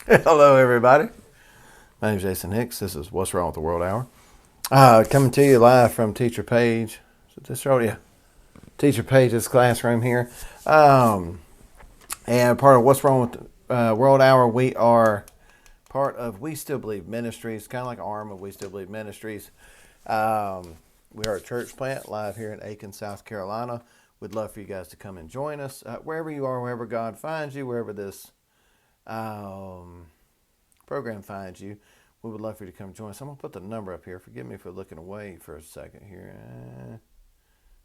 Hello, everybody. My name is Jason Hicks. This is What's Wrong with the World Hour. Coming to you live from Teacher Page. Is it this road? Yeah. Teacher Page's classroom here. And part of What's Wrong with the World Hour, we are part of We Still Believe Ministries, kind of like an arm of We Still Believe Ministries. We are a church plant live here in Aiken, South Carolina. We'd love for you guys to come and join us. Wherever you are, wherever God finds you, wherever this program finds you, we would love for you to come join us. I'm going to put the number up here. Forgive me for looking away for a second here.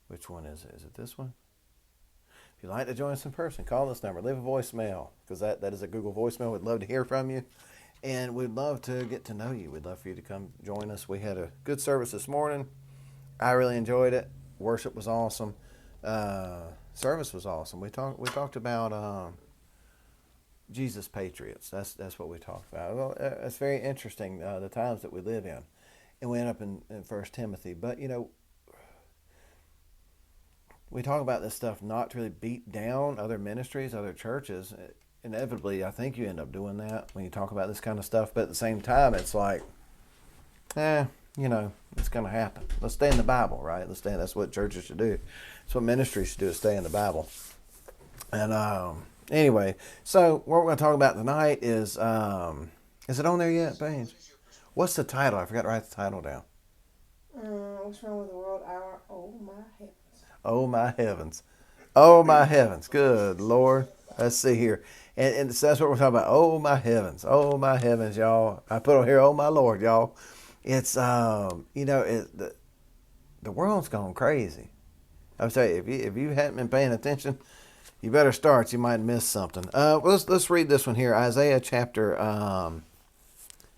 Which one is it? Is it this one? If you'd like to join us in person, call this number. Leave a voicemail, because that is a Google voicemail. We'd love to hear from you. And we'd love to get to know you. We'd love for you to come join us. We had a good service this morning. I really enjoyed it. Worship was awesome. Service was awesome. We talked about Jesus Patriots. That's what we talked about. Well, it's very interesting, the times that we live in. And we end up in 1 Timothy. But, we talk about this stuff not to really beat down other ministries, other churches. Inevitably, I think you end up doing that when you talk about this kind of stuff. But at the same time, it's like, it's going to happen. Let's stay in the Bible, right? That's what churches should do. That's what ministries should do, is stay in the Bible. And anyway, so what we're going to talk about tonight is it on there yet, Paige? What's the title? I forgot to write the title down. What's Wrong with the World Hour? Oh, my heavens. Oh, my heavens. Oh, my heavens. Good Lord. Let's see here. And so that's what we're talking about. Oh, my heavens. Oh, my heavens, y'all. I put on here, oh, my Lord, y'all. It's, the world's gone crazy. I would say, if you hadn't been paying attention, you better start. You might miss something. Let's read this one here. Isaiah chapter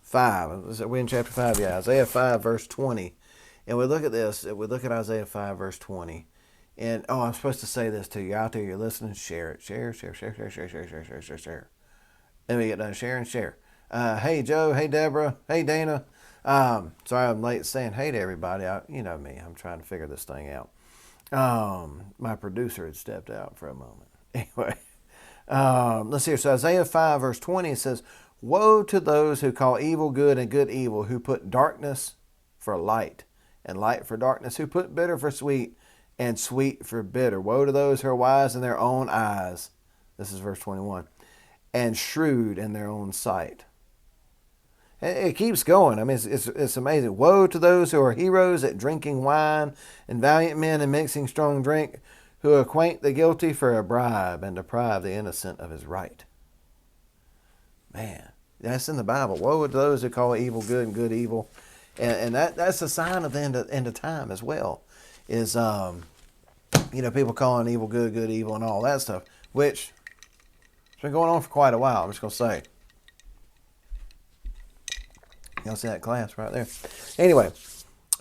5. We're in chapter 5, yeah. Isaiah 5, verse 20. And we look at this. We look at Isaiah 5, verse 20. And, I'm supposed to say this to you. Out there, you're listening, share it. Share. Then we get done. Share. Hey, Joe. Hey, Deborah. Hey, Dana. Sorry I'm late saying hey to everybody. You know me. I'm trying to figure this thing out. My producer had stepped out for a moment. Anyway, let's hear. So Isaiah 5, verse 20, it says, "Woe to those who call evil good and good evil, who put darkness for light and light for darkness, who put bitter for sweet and sweet for bitter. Woe to those who are wise in their own eyes." This is verse 21. "And shrewd in their own sight." It keeps going. I mean, it's amazing. "Woe to those who are heroes at drinking wine, and valiant men in mixing strong drink, who acquaint the guilty for a bribe and deprive the innocent of his right." Man, that's in the Bible. Woe to those who call evil good and good evil. And that's a sign of the end of time as well. Is, people calling evil good, good evil, and all that stuff, which has been going on for quite a while. I'm just going to say. Y'all see that class right there? Anyway,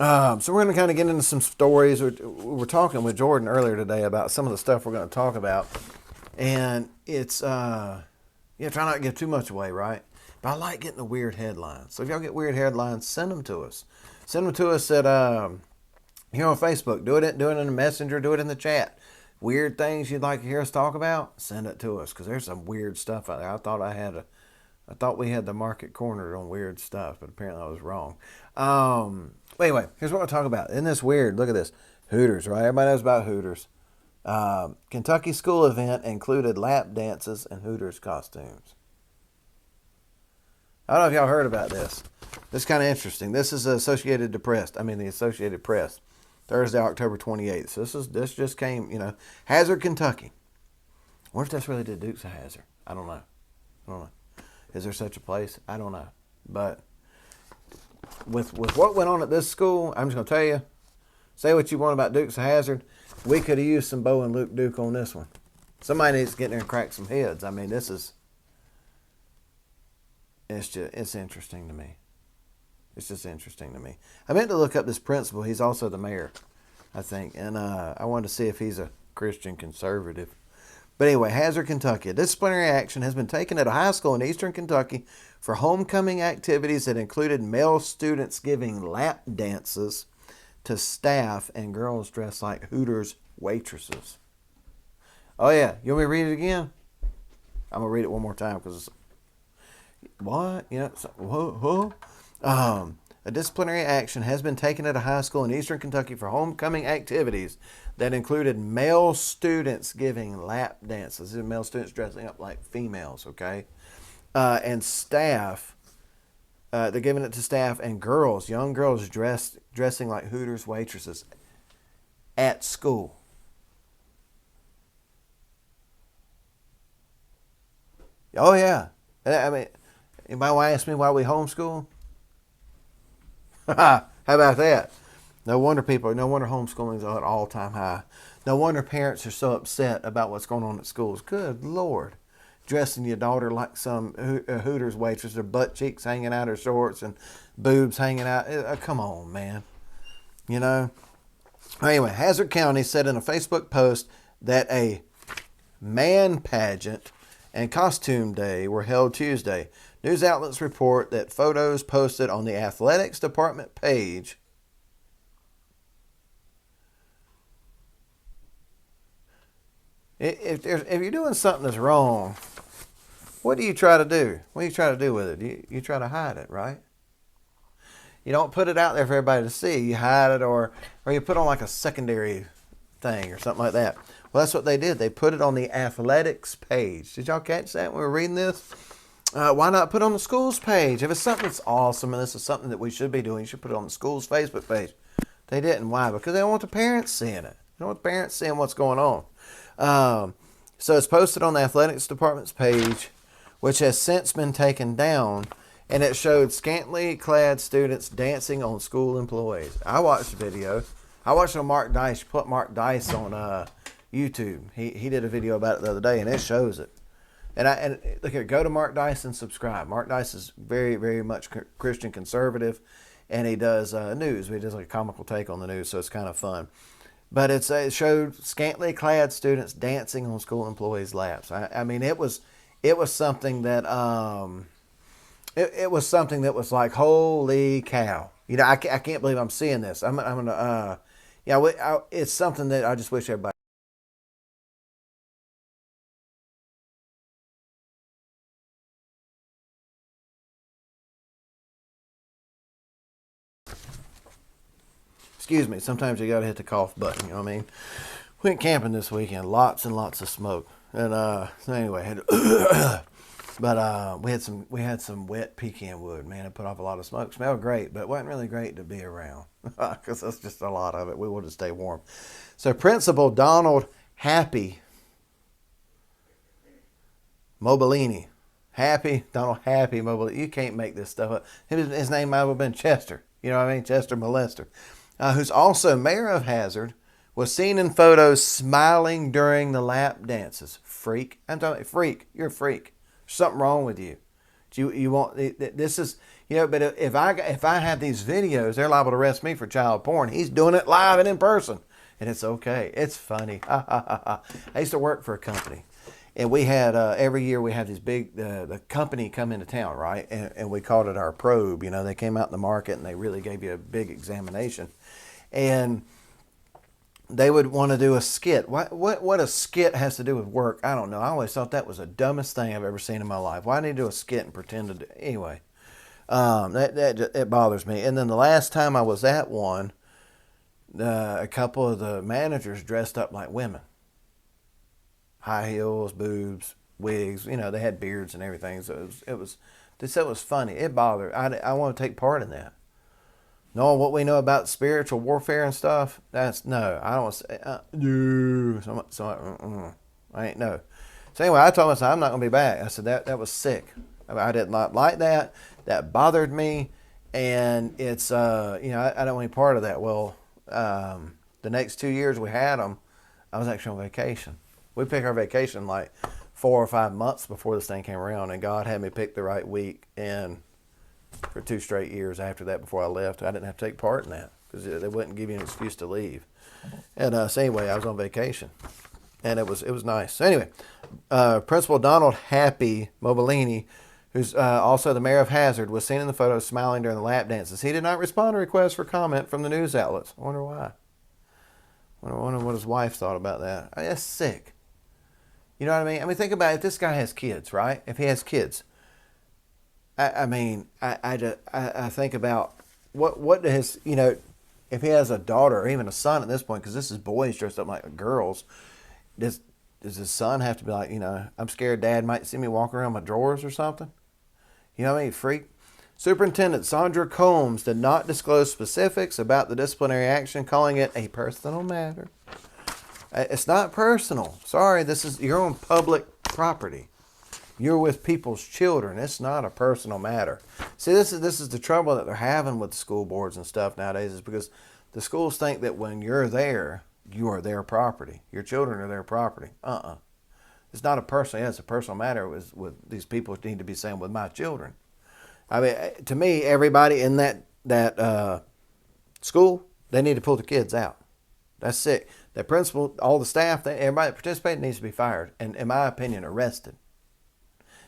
so we're going to kind of get into some stories. We were talking with Jordan earlier today about some of the stuff we're going to talk about. And it's, try not to give too much away, right? But I like getting the weird headlines. So if y'all get weird headlines, send them to us. Send them to us at, here on Facebook. Do it in the messenger. Do it in the chat. Weird things you'd like to hear us talk about, send it to us, because there's some weird stuff out there. I thought we had the market cornered on weird stuff, but apparently I was wrong. Anyway, here's what we're talking about. Isn't this weird? Look at this. Hooters, right? Everybody knows about Hooters. Kentucky school event included lap dances and Hooters costumes. I don't know if y'all heard about this. This is kind of interesting. This is the Associated Press. Thursday, October 28th. So this just came, Hazard, Kentucky. I wonder if that's really the Dukes of Hazzard. I don't know. Is there such a place? I don't know. But with what went on at this school, I'm just going to tell you, say what you want about Dukes of Hazzard, we could have used some Bo and Luke Duke on this one. Somebody needs to get in there and crack some heads. I mean, it's interesting to me. It's just interesting to me. I meant to look up this principal. He's also the mayor, I think. And I wanted to see if he's a Christian conservative. But anyway, Hazard, Kentucky. A disciplinary action has been taken at a high school in eastern Kentucky for homecoming activities that included male students giving lap dances to staff and girls dressed like Hooters waitresses. Oh, yeah. You want me to read it again? I'm going to read it one more time because what? You know, so, whoa. A disciplinary action has been taken at a high school in eastern Kentucky for homecoming activities that included male students giving lap dances. These are male students dressing up like females, okay? And staff, they're giving it to staff and girls, young girls dressing like Hooters waitresses at school. Oh, yeah. I mean, anybody want to ask me why we homeschool? How about that? No wonder homeschooling's at an all-time high. No wonder parents are so upset about what's going on at schools. Good Lord. Dressing your daughter like some Hooters waitress, her butt cheeks hanging out her shorts and boobs hanging out. Come on, man. You know? Anyway, Hazard County said in a Facebook post that a man pageant and costume day were held Tuesday. News outlets report that photos posted on the athletics department page if you're doing something that's wrong, what do you try to do? What do you try to do with it? You try to hide it, right? You don't put it out there for everybody to see. You hide it or you put on like a secondary thing or something like that. Well, that's what they did. They put it on the athletics page. Did y'all catch that when we were reading this? Why not put it on the school's page? If it's something that's awesome and this is something that we should be doing, you should put it on the school's Facebook page. They didn't. Why? Because they don't want the parents seeing it. They don't want the parents seeing what's going on. So it's posted on the athletics department's page, which has since been taken down, and it showed scantily clad students dancing on school employees. I watched the video. I watched it on Mark Dice. Put Mark Dice on YouTube. He did a video about it the other day, and it shows it. And look here, go to Mark Dice and subscribe. Mark Dice is very, very much Christian conservative, and he does news. He does like a comical take on the news, so it's kind of fun. But it showed scantily clad students dancing on school employees' laps. I mean, it was something that it was something that was like, holy cow! You know, I can't believe I'm seeing this. I'm gonna it's something that I just wish everybody. Excuse me. Sometimes you gotta hit the cough button. You know what I mean? Went camping this weekend. Lots and lots of smoke. And so anyway, we had some wet pecan wood. Man, it put off a lot of smoke. Smelled great, but it wasn't really great to be around because that's just a lot of it. We wanted to stay warm. So Principal Donald Happy Mobilini. Donald Happy Mobilini. You can't make this stuff up. His name might have been Chester. You know what I mean? Chester Molester. Who's also mayor of Hazard, was seen in photos smiling during the lap dances. Freak. I'm talking about freak. You're a freak. There's something wrong with you. You want this is, you know, but if I have these videos, they're liable to arrest me for child porn. He's doing it live and in person. And it's okay. It's funny. I used to work for a company. And we had, every year we had this big, the company come into town, right? And we called it our probe. You know, they came out in the market and they really gave you a big examination. And they would want to do a skit. What a skit has to do with work, I don't know. I always thought that was the dumbest thing I've ever seen in my life. Why do you do a skit and pretend to do anyway? It bothers me. And then the last time I was at one, a couple of the managers dressed up like women. High heels, boobs, wigs. You know, they had beards and everything. So they said it was funny. It bothered. I want to take part in that. Knowing what we know about spiritual warfare and stuff, I don't want to say, no. I ain't no. So anyway, I told myself I'm not going to be back. I said that was sick. I did not like that. That bothered me. And it's, I don't want any part of that. Well, the next 2 years we had them, I was actually on vacation. We picked our vacation like 4 or 5 months before this thing came around, and God had me pick the right week. And for 2 straight years after that, before I left, I didn't have to take part in that because they wouldn't give you an excuse to leave. And so anyway, I was on vacation, and it was nice. So anyway, Principal Donald Happy Mobilini, who's also the mayor of Hazard, was seen in the photo smiling during the lap dances. He did not respond to requests for comment from the news outlets. I wonder why. I wonder what his wife thought about that. I mean, that's sick. You know what I mean? I mean, think about it. If this guy has kids, right? If he has kids, I think about what does, if he has a daughter or even a son at this point, because this is boys dressed up like girls, does his son have to be like, I'm scared Dad might see me walking around my drawers or something? You know what I mean? Freak. Superintendent Sandra Combs did not disclose specifics about the disciplinary action, calling it a personal matter. It's not personal. Sorry, this is your own public property. You're with people's children. It's not a personal matter. See, this is the trouble that they're having with the school boards and stuff nowadays, is because the schools think that when you're there, you are their property. Your children are their property. It's not a personal. Yeah, it's a personal matter with these people need to be saying with my children. I mean, to me, everybody in that school, they need to pull the kids out. That's sick. The principal, all the staff, everybody that participated needs to be fired, and in my opinion, arrested.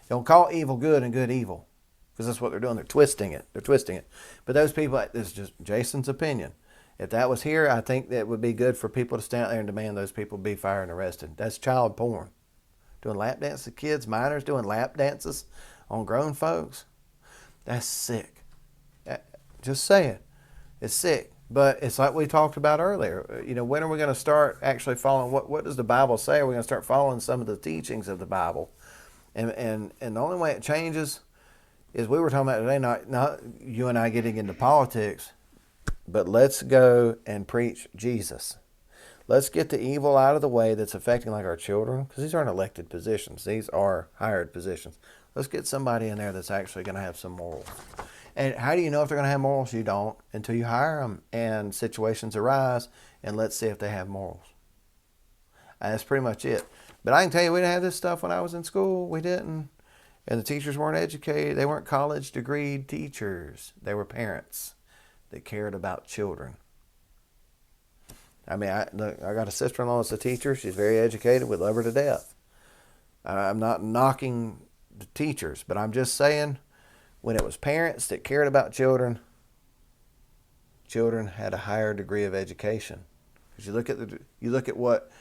Don't call evil good and good evil, because that's what they're doing. They're twisting it. But those people, this is just Jason's opinion. If that was here, I think that would be good for people to stand out there and demand those people be fired and arrested. That's child porn. Doing lap dances to kids, minors doing lap dances on grown folks. That's sick. Just saying. It's sick. But it's like we talked about earlier. When are we going to start actually following what does the Bible say? Are we going to start following some of the teachings of the Bible? And the only way it changes is, we were talking about today, not you and I getting into politics, but let's go and preach Jesus. Let's get the evil out of the way that's affecting like our children, because these aren't elected positions. These are hired positions. Let's get somebody in there that's actually going to have some morals. And how do you know if they're going to have morals? You don't until you hire them and situations arise, and let's see if they have morals. That's pretty much it. But I can tell you, we didn't have this stuff when I was in school. We didn't. And the teachers weren't educated. They weren't college degreed teachers. They were parents that cared about children. I mean, I got a sister-in-law that's a teacher. She's very educated. We love her to death. I'm not knocking the teachers, but I'm just saying, when it was parents that cared about children, children had a higher degree of education. Because you look at what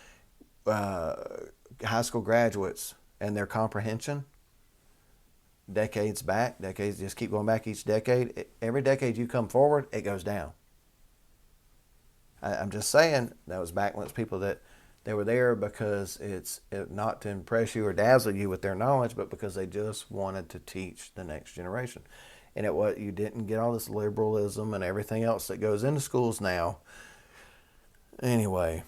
high school graduates and their comprehension, decades just keep going back each decade. Every decade you come forward, it goes down. I'm just saying, that was back when it's people that they were there because it's not to impress you or dazzle you with their knowledge, but because they just wanted to teach the next generation. And you didn't get all this liberalism and everything else that goes into schools now. Anyway,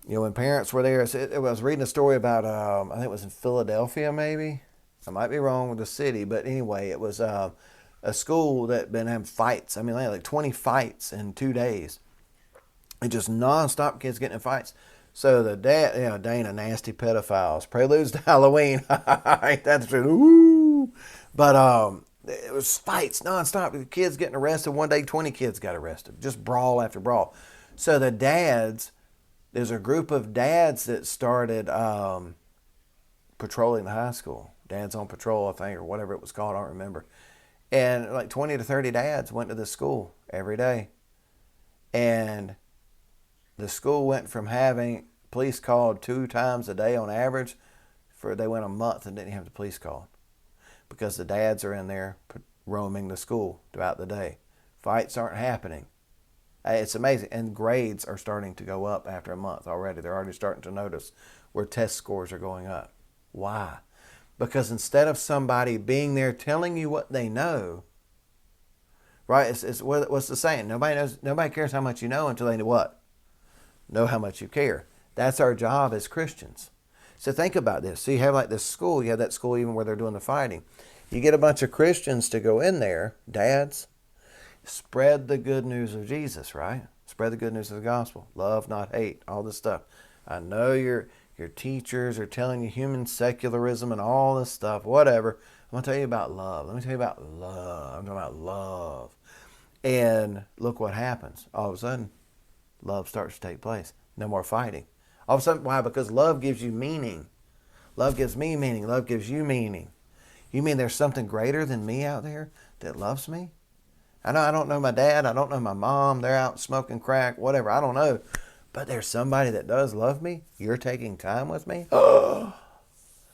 when parents were there, I was reading a story about, I think it was in Philadelphia maybe. I might be wrong with the city, but anyway, it was a school that had been having fights. I mean, they had like 20 fights in 2 days. And just nonstop kids getting in fights. So the dad, Dana, nasty pedophiles, preludes to Halloween. Ain't that the truth? Ooh. But it was fights nonstop. The kids getting arrested. One day, 20 kids got arrested. Just brawl after brawl. So the dads, there's a group of dads that started patrolling the high school. Dads on Patrol, I think, or whatever it was called. I don't remember. And like 20 to 30 dads went to this school every day. And the school went from having police called 2 times a day on average, they went a month and didn't have the police called, because the dads are in there roaming the school throughout the day. Fights aren't happening. It's amazing. And grades are starting to go up after a month already. They're already starting to notice where test scores are going up. Why? Because instead of somebody being there telling you what they know, right? What's the saying? Nobody cares how much you know until they know how much you care. That's our job as Christians. So think about this. So you have like this school, you have that school even where they're doing the fighting. You get a bunch of Christians to go in there, dads, spread the good news of Jesus, right? Spread the good news of the gospel. Love, not hate, all this stuff. I know your teachers are telling you human secularism and all this stuff, whatever. I'm going to tell you about love. Let me tell you about love. I'm talking about love. And look what happens. All of a sudden, love starts to take place. No more fighting. All of a sudden, why? Because love gives you meaning. Love gives me meaning. Love gives you meaning. You mean there's something greater than me out there that loves me? I know I don't know my dad. I don't know my mom. They're out smoking crack, whatever. I don't know. But there's somebody that does love me. You're taking time with me. Oh,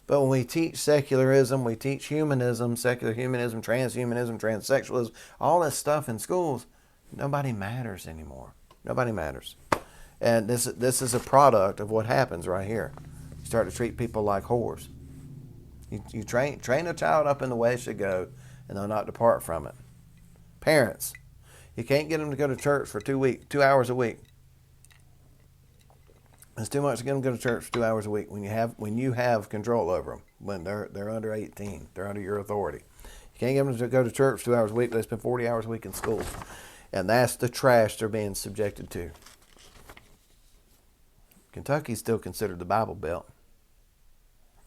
But when we teach secularism, we teach humanism, secular humanism, transhumanism, transsexualism, all this stuff in schools, nobody matters anymore. Nobody matters. And this is a product of what happens right here. You start to treat people like whores. You train a child up in the way it should go, and they'll not depart from it. Parents, you can't get them to go to church for 2 hours a week. It's too much to get them to go to church for 2 hours a week when you have control over them, when they're under 18, they're under your authority. You can't get them to go to church 2 hours a week. They spend 40 hours a week in school, and that's the trash they're being subjected to. Kentucky's still considered the Bible Belt.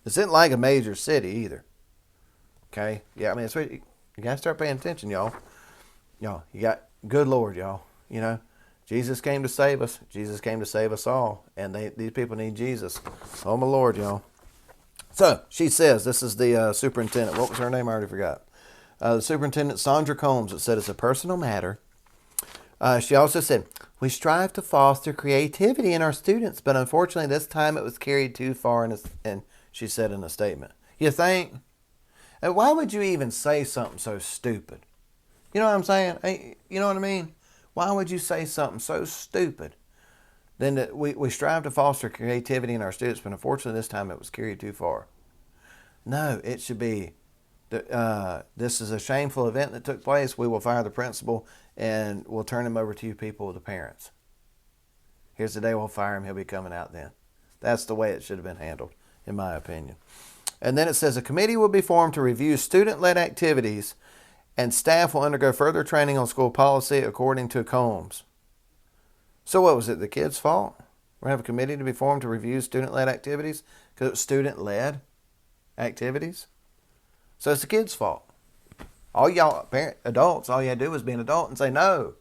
It's not like a major city either. Okay, yeah, I mean, you gotta start paying attention, y'all. Y'all, you got good Lord, y'all. You know. Jesus came to save us. Jesus came to save us all. And these people need Jesus. Oh, my Lord, y'all. So, she says, this is the superintendent. What was her name? I already forgot. The superintendent, Sandra Combs, it said it's a personal matter. She also said, we strive to foster creativity in our students, but unfortunately this time it was carried too far, and she said in a statement. You think? And why would you even say something so stupid? You know what I'm saying? You know what I mean? Why would you say something so stupid? Then that we strive to foster creativity in our students, but unfortunately this time it was carried too far. No, it should be, this is a shameful event that took place. We will fire the principal and we'll turn him over to you people, the parents. Here's the day we'll fire him. He'll be coming out then. That's the way it should have been handled, in my opinion. And then it says a committee will be formed to review student-led activities, and staff will undergo further training on school policy, according to Combs. So what was it, the kids' fault? We're going to have a committee to be formed to review student-led activities because it was student-led activities? So it's the kids' fault. All y'all, adults, all you had to do was be an adult and say, no,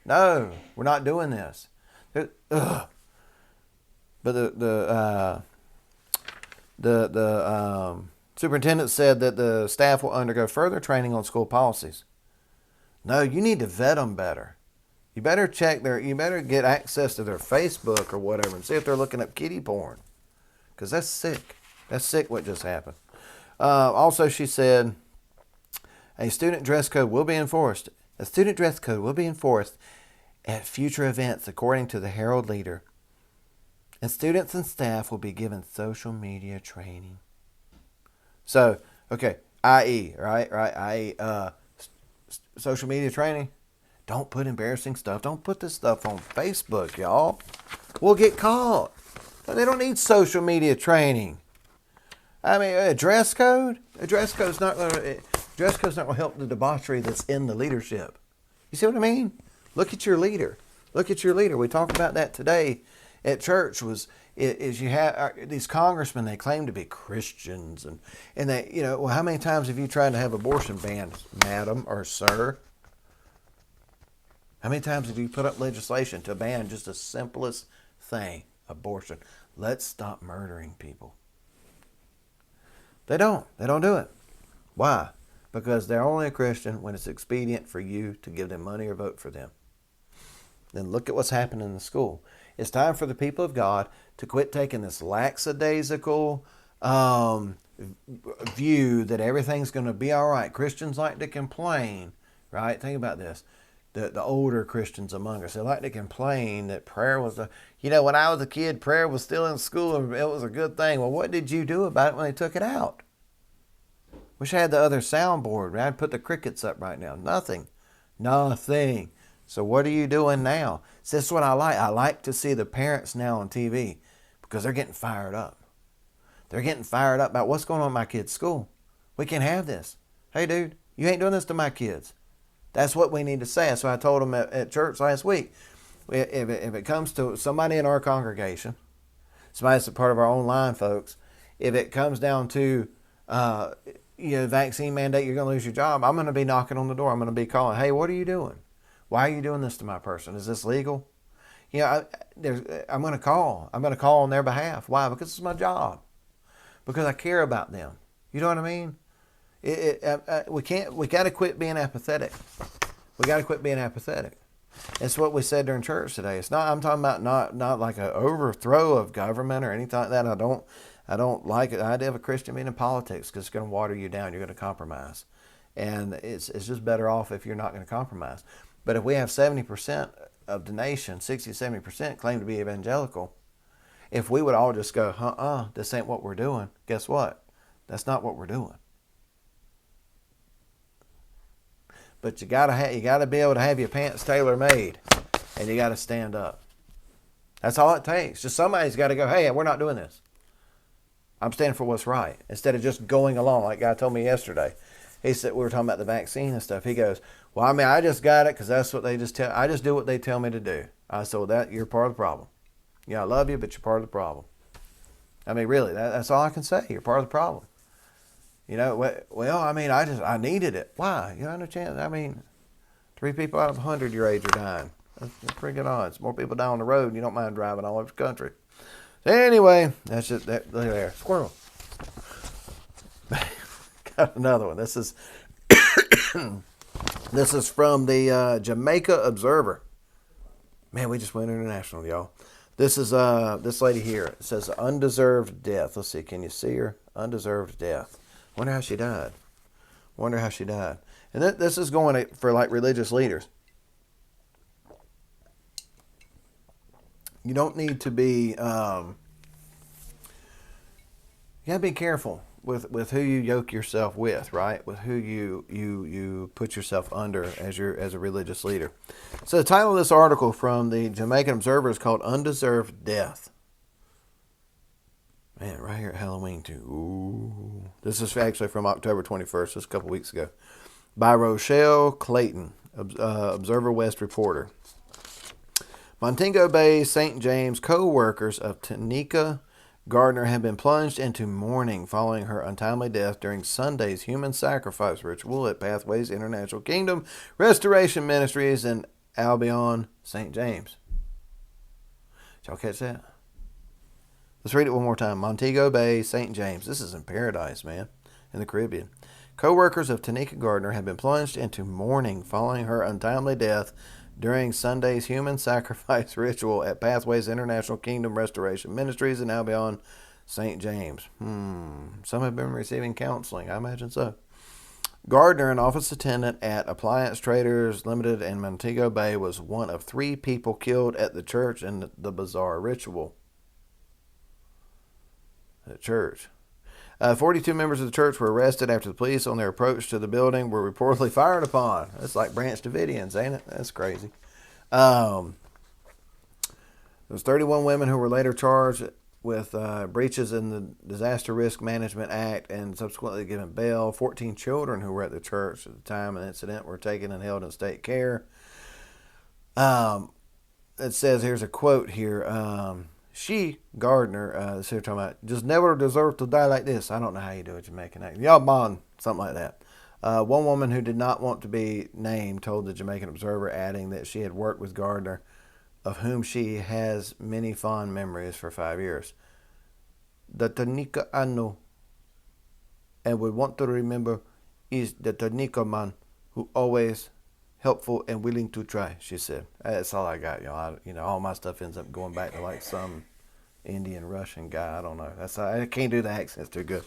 we're not doing this. But the superintendent said that the staff will undergo further training on school policies. No, you need to vet them better. You better you better get access to their Facebook or whatever and see if they're looking up kiddie porn. Because that's sick. That's sick what just happened. Also, she said, a student dress code will be enforced. A student dress code will be enforced at future events, according to the Herald Leader. And students and staff will be given social media training. So, okay, i.e., i.e., social media training. Don't put embarrassing stuff. Don't put this stuff on Facebook, y'all. We'll get caught. They don't need social media training. I mean, a dress code? A dress code's not going to help the debauchery that's in the leadership. You see what I mean? Look at your leader. Look at your leader. We talked about that today at church. Is you have these congressmen, they claim to be Christians, and they, well, how many times have you tried to have abortion banned, madam or sir? How many times have you put up legislation to ban just the simplest thing, abortion? Let's stop murdering people. They don't do it. Why? Because they're only a Christian when it's expedient for you to give them money or vote for them. Then look at what's happening in the school. It's time for the people of God to quit taking this lackadaisical view that everything's going to be all right. Christians like to complain, right? Think about this. The older Christians among us, they like to complain that prayer was when I was a kid, prayer was still in school and it was a good thing. Well, what did you do about it when they took it out? Wish I had the other soundboard. I'd put the crickets up right now. Nothing. So what are you doing now? So this is what I like. I like to see the parents now on TV because they're getting fired up. They're getting fired up about what's going on in my kid's school. We can't have this. Hey, dude, you ain't doing this to my kids. That's what we need to say. That's what I told them at church last week. If it comes to somebody in our congregation, somebody that's a part of our online folks, if it comes down to vaccine mandate, you're going to lose your job, I'm going to be knocking on the door. I'm going to be calling, hey, what are you doing? Why are you doing this to my person? Is this legal? I'm going to call. I'm going to call on their behalf. Why? Because it's my job. Because I care about them. You know what I mean? We got to quit being apathetic. We got to quit being apathetic. It's what we said during church today. It's not. I'm talking about not like an overthrow of government or anything like that. I don't like the idea of a Christian being in politics because it's going to water you down. You're going to compromise, and it's just better off if you're not going to compromise. But if we have 70% of the nation, 60-70% claim to be evangelical, if we would all just go, this ain't what we're doing. Guess what? That's not what we're doing. But you gotta be able to have your pants tailor made, and you gotta stand up. That's all it takes. Just somebody's got to go, hey, we're not doing this. I'm standing for what's right, instead of just going along. Like a guy told me yesterday. He said, we were talking about the vaccine and stuff. He goes, well, I mean, I just got it because that's what they just tell. I just do what they tell me to do. I said, well, that you're part of the problem. Yeah, I love you, but you're part of the problem. I mean, really, that's all I can say. You're part of the problem. You know, well, I mean, I needed it. Why? You don't understand. I mean, 3 people out of 100 your age are dying. That's pretty good odds. More people die on the road, and you don't mind driving all over the country. So anyway, that's just that. Look there, squirrel. Got another one. This is this is from the Jamaica Observer. Man, we just went international, y'all. This is this lady here. It says undeserved death. Let's see. Can you see her? Undeserved death. Wonder how she died. And this is going for like religious leaders. You don't need to be. You gotta be careful with who you yoke yourself with, right? With who you put yourself under as a religious leader. So the title of this article from the Jamaican Observer is called "Undeserved Death." Man, right here at Halloween too. Ooh. This is actually from October 21st, just a couple weeks ago, by Rochelle Clayton, Observer West reporter. Montego Bay St. James co-workers of Tanika Gardner have been plunged into mourning following her untimely death during Sunday's human sacrifice ritual at Pathways International Kingdom Restoration Ministries in Albion, St. James. Did y'all catch that? Let's read it one more time. Montego Bay, St. James. This is in paradise, man, in the Caribbean. Co-workers of Tanika Gardner have been plunged into mourning following her untimely death during Sunday's human sacrifice ritual at Pathways International Kingdom Restoration Ministries in Albion, St. James. Some have been receiving counseling. I imagine so. Gardner, an office attendant at Appliance Traders Limited in Montego Bay, was one of 3 people killed at the church in the bizarre ritual. At church. 42 members of the church were arrested after the police on their approach to the building were reportedly fired upon. That's like Branch Davidians, ain't it? That's crazy. There was 31 women who were later charged with breaches in the Disaster Risk Management Act and subsequently given bail. 14 children who were at the church at the time of the incident were taken and held in state care. It says, here's a quote here. She, Gardner, this here talking about, just never deserved to die like this. I don't know how you do a Jamaican accent. Y'all bond, something like that. One woman who did not want to be named told the Jamaican Observer, adding that she had worked with Gardner, of whom she has many fond memories, for 5 years. The Tanika I know and would want to remember is the Tanika man who always helpful and willing to try, she said. That's all I got, y'all. All my stuff ends up going back to like some Indian Russian guy. I don't know. I can't do the accents too good.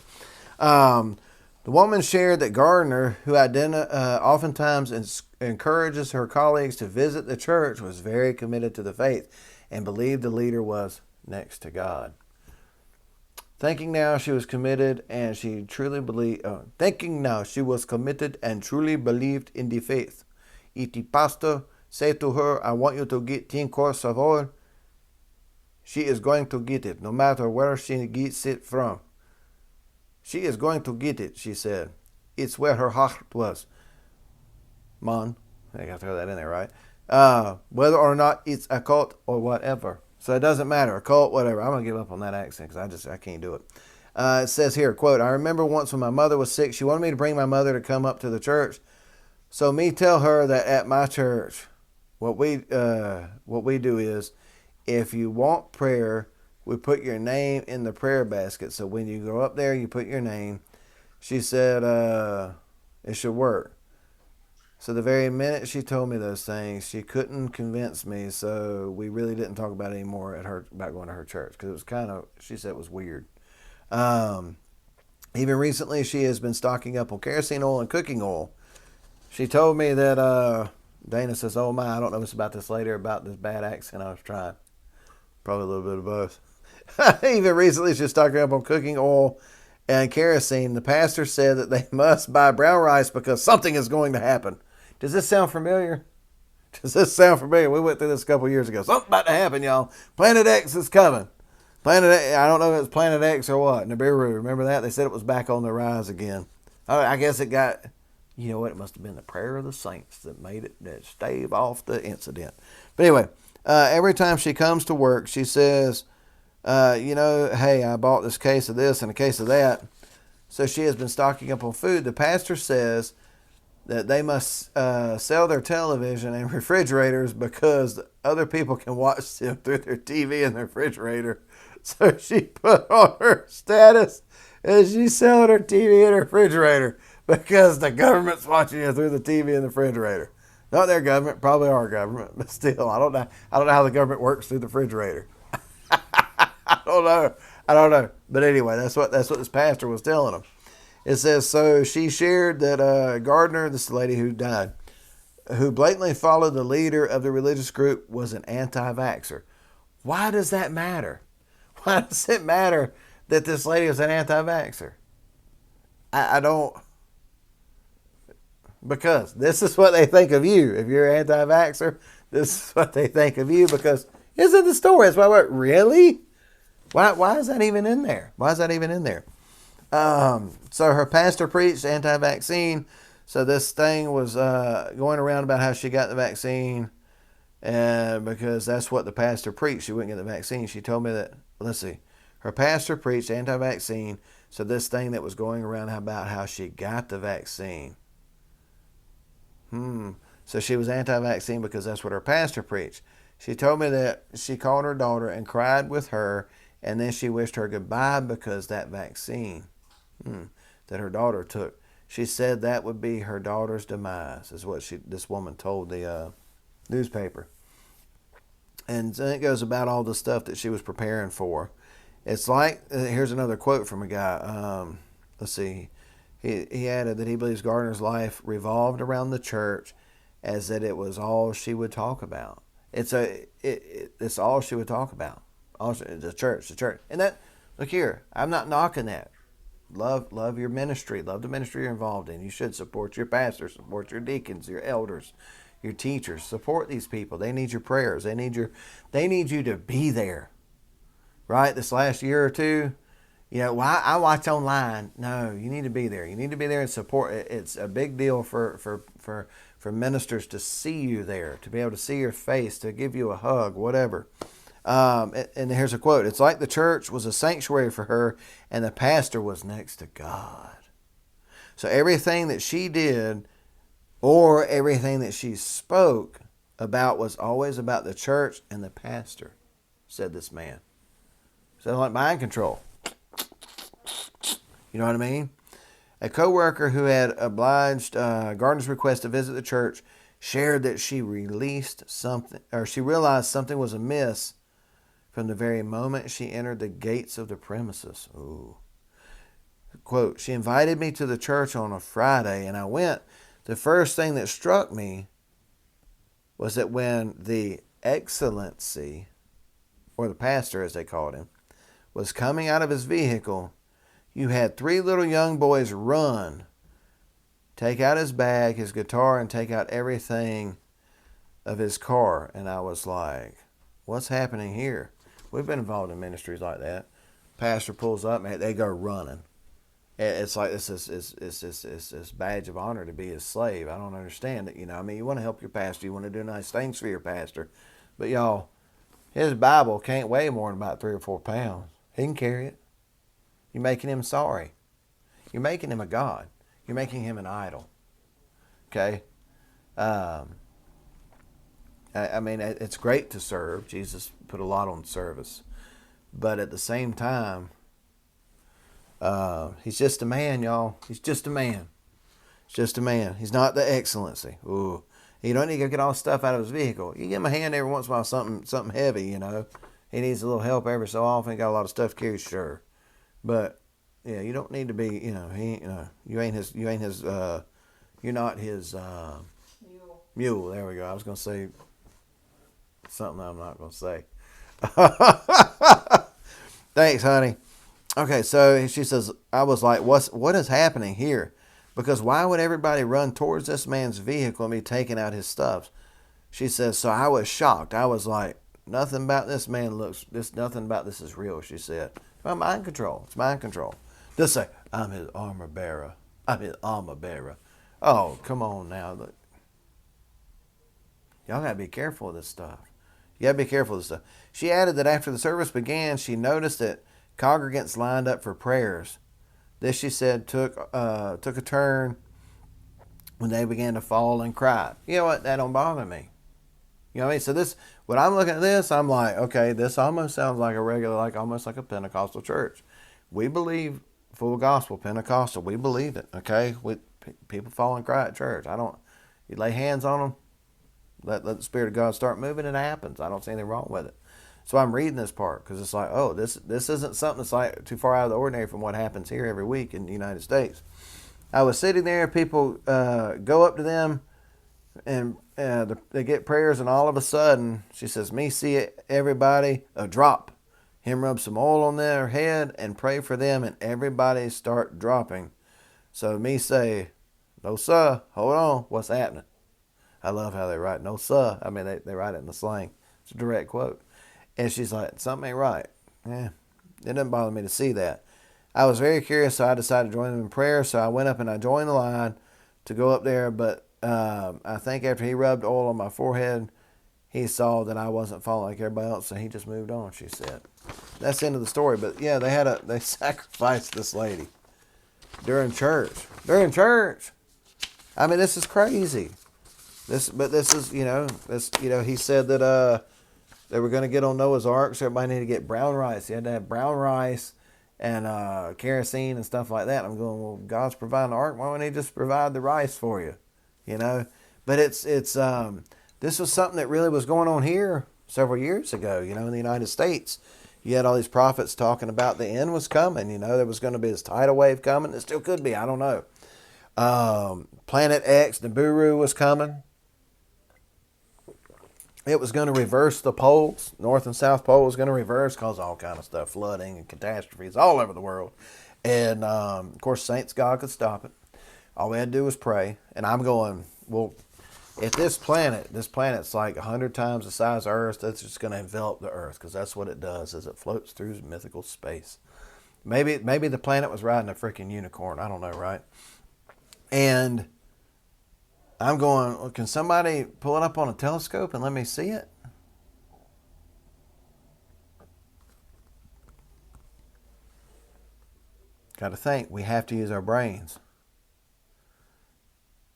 The woman shared that Gardner, who oftentimes encourages her colleagues to visit the church, was very committed to the faith and believed the leader was next to God. Thinking now she was committed and truly believed in the faith. If the pastor said to her, I want you to get 10 course of oil, she is going to get it, no matter where she gets it from. She is going to get it, she said. It's where her heart was. Man, I got to throw that in there, right? Whether or not it's a cult or whatever. So it doesn't matter, a cult, whatever. I'm going to give up on that accent because I can't do it. It says here, quote, I remember once when my mother was sick, she wanted me to bring my mother to come up to the church. So me tell her that at my church, what we do is, if you want prayer, we put your name in the prayer basket. So when you go up there, you put your name. She said, it should work. So the very minute she told me those things, she couldn't convince me. So we really didn't talk about it anymore about going to her church because it was kind of, she said it was weird. Um, Even recently, she has been stocking up on kerosene oil and cooking oil. She told me that Dana says, "Oh my, I don't know if it's about this lady or about this bad accent I was trying. Probably a little bit of both." Even recently, she's stocking up on cooking oil and kerosene. The pastor said that they must buy brown rice because something is going to happen. Does this sound familiar? Does this sound familiar? We went through this a couple years ago. Something about to happen, y'all. Planet X is coming. Planet X, I don't know if it's Planet X or what. Nibiru, remember that? They said it was back on the rise again. I guess it got, you know what? It must have been the prayer of the saints that made it, that stave off the incident. But anyway, every time she comes to work, she says, hey, I bought this case of this and a case of that. So she has been stocking up on food. The pastor says that they must sell their television and refrigerators because other people can watch them through their TV and their refrigerator. So she put on her status as she's selling her TV and her refrigerator because the government's watching you through the TV and the refrigerator. Not their government, probably our government, but still, I don't know how the government works through the refrigerator. I don't know. But anyway, that's what this pastor was telling them. It says, so she shared that Gardner, this lady who died, who blatantly followed the leader of the religious group, was an anti-vaxxer. Why does that matter? Why does it matter that this lady was an anti-vaxxer? I don't. Because this is what they think of you. If you're an anti-vaxxer, this is what they think of you because it's in the story. It's why, really? Why is that even in there? Why is that even in there? So her pastor preached anti-vaccine. So this thing was going around about how she got the vaccine. And because that's what the pastor preached. She wouldn't get the vaccine. She told me that, let's see, her pastor preached anti-vaccine. So this thing that was going around about how she got the vaccine. So she was anti-vaccine because that's what her pastor preached. She told me that she called her daughter and cried with her. And then she wished her goodbye because that vaccine that her daughter took. She said that would be her daughter's demise, is what this woman told the newspaper. And then it goes about all the stuff that she was preparing for. It's like, here's another quote from a guy. Let's see. He added that he believes Gardner's life revolved around the church as that it was all she would talk about. It's all she would talk about. Also, the church. And that, look here, I'm not knocking that. Love your ministry. Love the ministry you're involved in. You should support your pastors, support your deacons, your elders, your teachers. Support these people. They need your prayers. They need you to be there. Right? This last year or two, I watch online. No, you need to be there. You need to be there and support. It's a big deal for ministers to see you there, to be able to see your face, to give you a hug, whatever. And here's a quote. It's like the church was a sanctuary for her and the pastor was next to God. So everything that she did or everything that she spoke about was always about the church and the pastor, said this man. So like mind control. You know what I mean? A co-worker who had obliged Gardner's request to visit the church shared that she realized something was amiss from the very moment she entered the gates of the premises. Ooh. Quote, she invited me to the church on a Friday and I went. The first thing that struck me was that when the excellency, or the pastor as they called him, was coming out of his vehicle, you had 3 little young boys run, take out his bag, his guitar, and take out everything of his car. And I was like, what's happening here? We've been involved in ministries like that. Pastor pulls up and they go running. It's like this badge of honor to be his slave. I don't understand it. You want to help your pastor. You want to do nice things for your pastor. But y'all, his Bible can't weigh more than about 3 or 4 pounds. He can carry it. You're making him sorry. You're making him a god. You're making him an idol. Okay? It's great to serve. Jesus put a lot on service. But at the same time, he's just a man, y'all. He's just a man. just a man. He's not the excellency. Ooh. You don't need to go get all the stuff out of his vehicle. You give him a hand every once in a while, something heavy, you know. He needs a little help every so often. He got a lot of stuff to carry, sure. But yeah, you don't need to be, you know, you're not his mule. There we go. I was gonna say something I'm not gonna say. Thanks, honey. Okay, so she says, I was like, what is happening here? Because why would everybody run towards this man's vehicle and be taking out his stuff? She says, so I was shocked. I was like, nothing about this man nothing about this is real, she said. Well, mind control. It's mind control. Just say, I'm his armor bearer. I'm his armor bearer. Oh, come on now. Look. Y'all got to be careful of this stuff. You got to be careful of this stuff. She added that after the service began, she noticed that congregants lined up for prayers. This, she said, took a turn when they began to fall and cry. You know what? That don't bother me. You know what I mean? So this, when I'm looking at this, I'm like, okay, this almost sounds like a regular, almost like a Pentecostal church. We believe full gospel, Pentecostal. We believe it, okay? People fall and cry at church. You lay hands on them, let the Spirit of God start moving, and it happens. I don't see anything wrong with it. So I'm reading this part because it's like, oh, this isn't something that's like too far out of the ordinary from what happens here every week in the United States. I was sitting there, people go up to them, and they get prayers, and all of a sudden, she says, me see it, everybody, a drop. Him rub some oil on their head and pray for them, and everybody start dropping. So me say, no sir, hold on, what's happening? I love how they write, no sir. I mean, they write it in the slang. It's a direct quote. And she's like, something ain't right. It doesn't bother me to see that. I was very curious, so I decided to join them in prayer. So I went up and I joined the line to go up there. But I think after he rubbed oil on my forehead, he saw that I wasn't falling like everybody else, so he just moved on, she said. That's the end of the story. But yeah, they sacrificed this lady during church. During church. I mean, this is crazy. He said that they were going to get on Noah's Ark, so everybody needed to get brown rice. You had to have brown rice and kerosene and stuff like that. I'm going, well, God's providing the ark. Why wouldn't He just provide the rice for you? You know, but this was something that really was going on here several years ago. You know, in the United States, you had all these prophets talking about the end was coming. You know, there was going to be this tidal wave coming. It still could be. I don't know. Planet X, Nibiru was coming. It was going to reverse the poles. North and South Pole was going to reverse, cause all kind of stuff, flooding and catastrophes all over the world. And, of course, saints, God could stop it. All we had to do was pray. And I'm going, well, if this planet's like 100 times the size of Earth, that's just going to envelop the Earth, because that's what it does, is it floats through mythical space. Maybe the planet was riding a freaking unicorn. I don't know, right? And I'm going, well, can somebody pull it up on a telescope and let me see it? Got to think. We have to use our brains.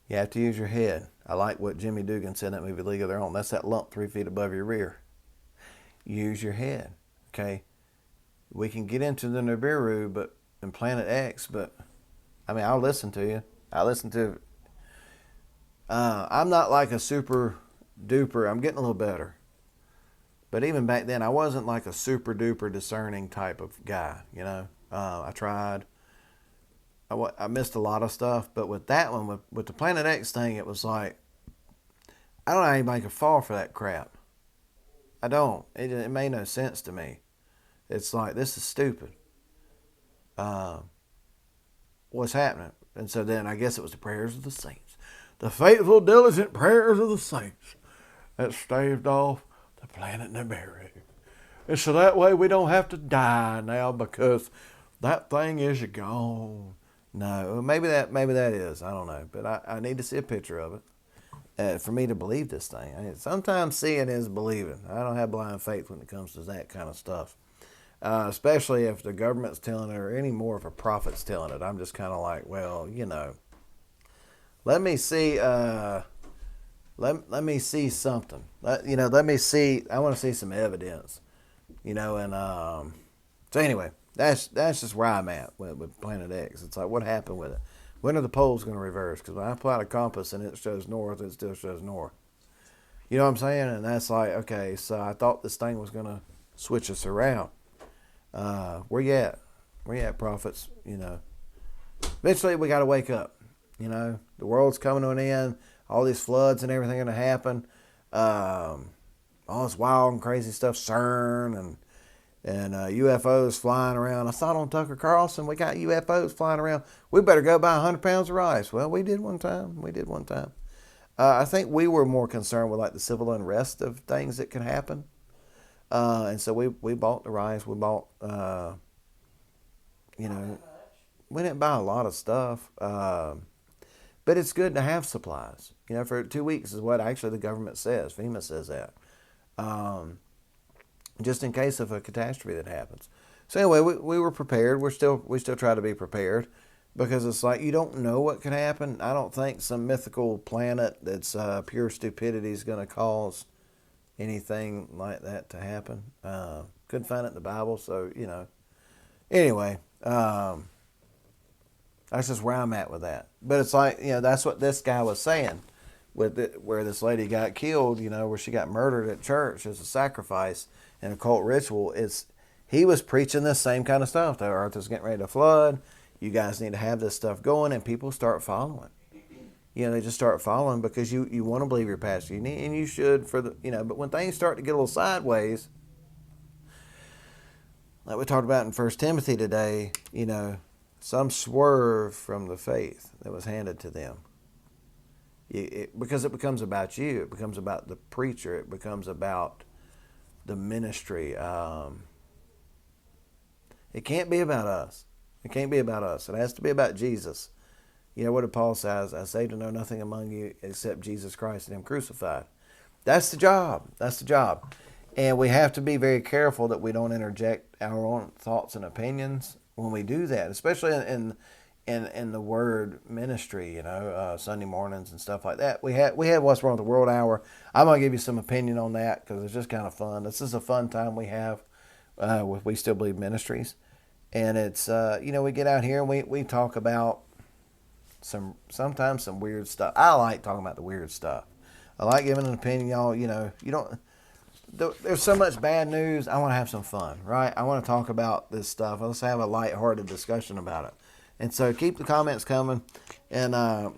You have to use your head. I like what Jimmy Dugan said in that movie, League of Their Own. That's that lump 3 feet above your rear. Use your head. Okay? We can get into the Nibiru and Planet X, but, I mean, I'll listen to you. I'm not like a super duper. I'm getting a little better. But even back then, I wasn't like a super duper discerning type of guy, you know. I tried. I missed a lot of stuff. But with that one, with the Planet X thing, it was like, I don't know how anybody could fall for that crap. I don't. It made no sense to me. It's like, this is stupid. What's happening? And so then I guess it was the prayers of the saints. The faithful, diligent prayers of the saints that staved off the planet Nibiru. And so that way we don't have to die now because that thing is gone. No, maybe that is. I don't know. But I need to see a picture of it for me to believe this thing. Sometimes seeing is believing. I don't have blind faith when it comes to that kind of stuff. Especially if the government's telling it or any more if a prophet's telling it. I'm just kind of like, well, you know. Let me see. Let me see something. Let me see. I want to see some evidence. You know, and so anyway, that's just where I'm at with Planet X. It's like, what happened with it? When are the poles going to reverse? Because when I pull out a compass and it shows north, it still shows north. You know what I'm saying? And that's like, okay, so I thought this thing was going to switch us around. Where you at? Where you at, prophets? You know, eventually we got to wake up. You know, the world's coming to an end. All these floods and everything going to happen. All this wild and crazy stuff, CERN and UFOs flying around. I saw it on Tucker Carlson. We got UFOs flying around. We better go buy 100 pounds of rice. Well, we did one time. I think we were more concerned with like the civil unrest of things that could happen. And so we bought the rice. We bought, you know, we didn't buy a lot of stuff. But it's good to have supplies. You know, for 2 weeks is what actually the government says. FEMA says that. Just in case of a catastrophe that happens. So anyway, we were prepared. We still try to be prepared because it's like you don't know what could happen. I don't think some mythical planet that's pure stupidity is going to cause anything like that to happen. Couldn't find it in the Bible, so you know. Anyway, that's just where I'm at with that. But it's like, you know, that's what this guy was saying with it, where this lady got killed, you know, where she got murdered at church as a sacrifice in a cult ritual. He was preaching this same kind of stuff. The earth is getting ready to flood. You guys need to have this stuff going, and people start following. You know, they just start following because you want to believe your pastor. You need, and you should for the, you know, but when things start to get a little sideways, like we talked about in 1 Timothy today, you know, some swerve from the faith that was handed to them. Because it becomes about you. It becomes about the preacher. It becomes about the ministry. It can't be about us. It can't be about us. It has to be about Jesus. You know, what did Paul say? I say to know nothing among you except Jesus Christ and Him crucified. That's the job. That's the job. And we have to be very careful that we don't interject our own thoughts and opinions when we do that, especially in the word ministry, you know, Sunday mornings and stuff like that. We had What's Wrong with the World Hour. I'm going to give you some opinion on that because it's just kind of fun. This is a fun time we have with We Still Believe Ministries. And it's, you know, we get out here and we talk about sometimes some weird stuff. I like talking about the weird stuff. I like giving an opinion, y'all. You know, there's so much bad news. I want to have some fun, right? I want to talk about this stuff. Let's have a lighthearted discussion about it. And so keep the comments coming, and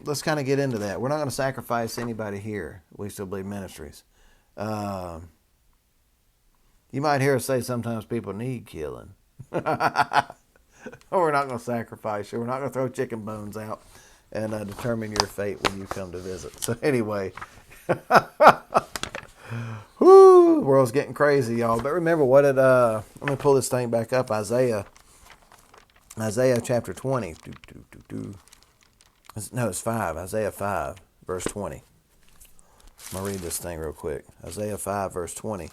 let's kind of get into that. We're not going to sacrifice anybody here. We Still Believe Ministries. You might hear us say sometimes people need killing. We're not going to sacrifice you. We're not going to throw chicken bones out and determine your fate when you come to visit. So anyway, whoo, the world's getting crazy, y'all. But remember what it, let me pull this thing back up. Isaiah chapter 20. No, it's 5. Isaiah 5, verse 20. I'm going to read this thing real quick. Isaiah 5, verse 20.